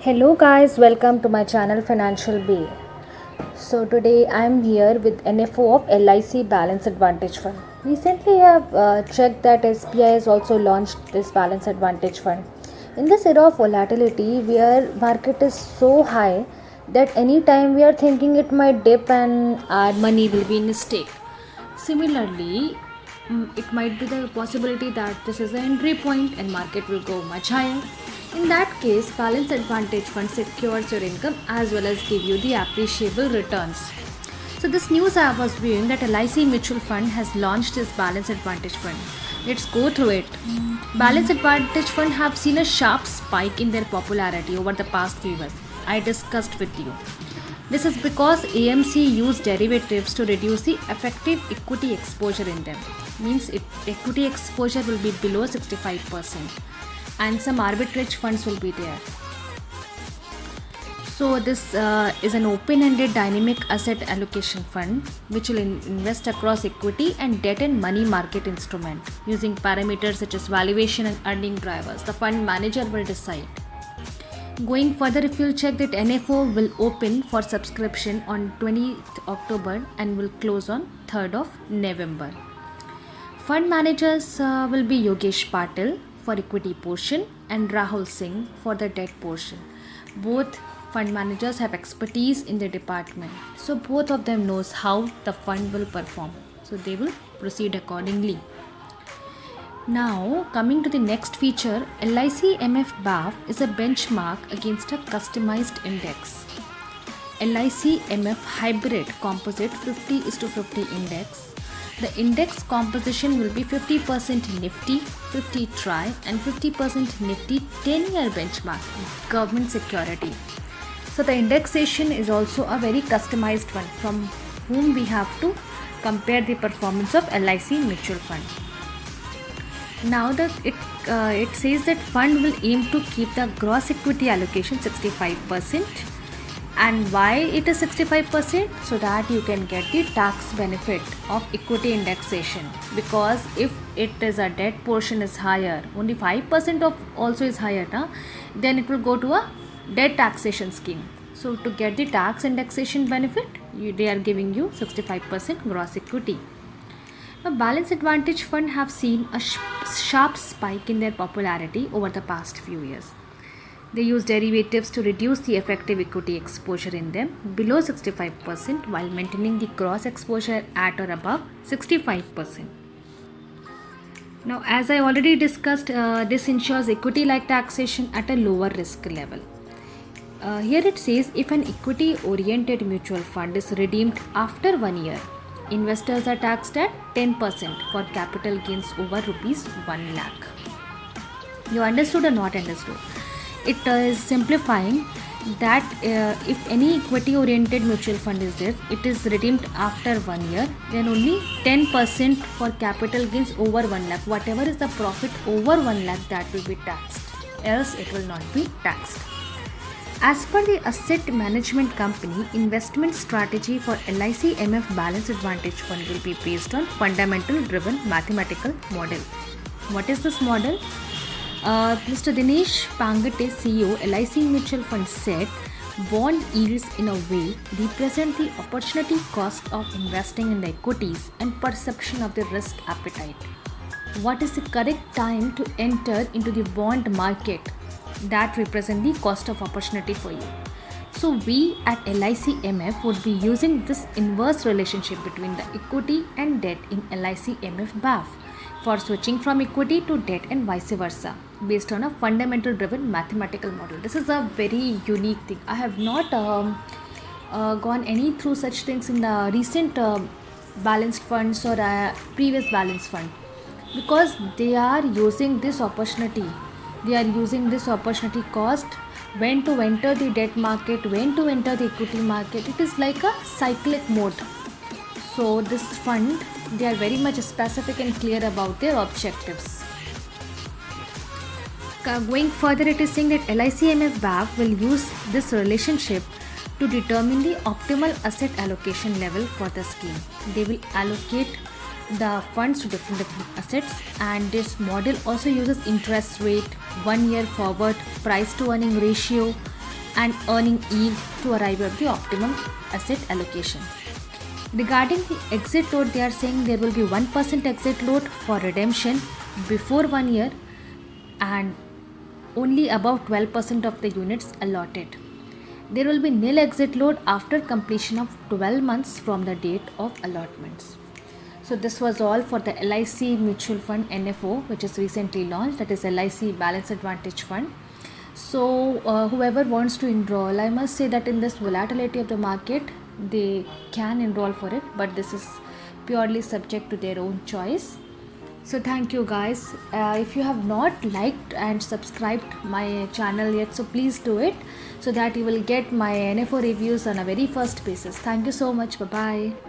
Hello guys, welcome to my channel Financial Bay. So today I am here with NFO of LIC Balance Advantage Fund. Recently I have checked that SBI has also launched this Balance Advantage Fund. In this era of volatility where market is so high that anytime we are thinking it might dip and our money will be in stake. Similarly, it might be the possibility that this is the entry point and market will go much higher. In that case, balance advantage fund secures your income as well as give you the appreciable returns. So this news I was viewing that LIC Mutual Fund has launched this balance advantage fund. Let's go through it. Balance advantage fund have seen a sharp spike in their popularity over the past few years. I discussed with you. This is because AMC used derivatives to reduce the effective equity exposure in them. Means equity exposure will be below 65% and some arbitrage funds will be there. So this is an open-ended dynamic asset allocation fund which will invest across equity and debt and money market instrument using parameters such as valuation and earning drivers. The fund manager will decide. Going further, if you'll check that NFO will open for subscription on 20th October and will close on 3rd of November. Fund managers will be Yogesh Patil for equity portion and Rahul Singh for the debt portion. Both fund managers have expertise in the department, so both of them knows how the fund will perform, so they will proceed accordingly. Now coming to the next feature, LIC MF BAF is a benchmark against a customized index. LIC MF Hybrid Composite 50:50 Index. The index composition will be 50% Nifty, 50 TRI and 50% Nifty 10-year benchmark government security. So the indexation is also a very customized one from whom we have to compare the performance of LIC mutual fund. Now that it says that fund will aim to keep the gross equity allocation 65%. And why it is 65%? So that you can get the tax benefit of equity indexation, because if it is a debt portion is higher, only 5% of also is higher, then it will go to a debt taxation scheme. So to get the tax indexation benefit, they are giving you 65% gross equity. Now, balance advantage fund have seen a sharp spike in their popularity over the past few years. They use derivatives to reduce the effective equity exposure in them below 65% while maintaining the gross exposure at or above 65%. Now, as I already discussed, this ensures equity-like taxation at a lower risk level. Here it says if an equity-oriented mutual fund is redeemed after 1 year, investors are taxed at 10% for capital gains over rupees 1 lakh. You understood or not understood? It is simplifying that if any equity oriented mutual fund is there, it is redeemed after 1 year, then only 10% for capital gains over 1 lakh. Whatever is the profit over 1 lakh, that will be taxed, else it will not be taxed. As per the asset management company, investment strategy for LIC MF Balance Advantage Fund will be based on fundamental driven mathematical model. What is this model? Mr. Dinesh Pangate, CEO, LIC Mutual Fund said, bond yields in a way represent the opportunity cost of investing in the equities and perception of the risk appetite. What is the correct time to enter into the bond market? That represent the cost of opportunity for you. So we at LIC MF would be using this inverse relationship between the equity and debt in LIC MF BAF for switching from equity to debt and vice versa based on a fundamental driven mathematical model. This is a very unique thing. I have not gone any through such things in the recent balanced funds or previous balanced fund, because they are using this opportunity. They are using this opportunity cost, when to enter the debt market, when to enter the equity market. It is like a cyclic mode. So this fund, they are very much specific and clear about their objectives. Going further, it is saying that LIC MF BAF will use this relationship to determine the optimal asset allocation level for the scheme. They will allocate the funds to different assets, and this model also uses interest rate, 1 year forward, price to earning ratio, and earning yield to arrive at the optimum asset allocation. Regarding the exit load, they are saying there will be 1% exit load for redemption before 1 year and only about 12% of the units allotted. There will be nil exit load after completion of 12 months from the date of allotments. So this was all for the LIC mutual fund NFO, which is recently launched, that is LIC Balance Advantage Fund. So whoever wants to enroll, I must say that in this volatility of the market, they can enroll for it, but this is purely subject to their own choice. So thank you guys. If you have not liked and subscribed my channel yet, so please do it so that you will get my NFO reviews on a very first basis. Thank you so much. Bye bye.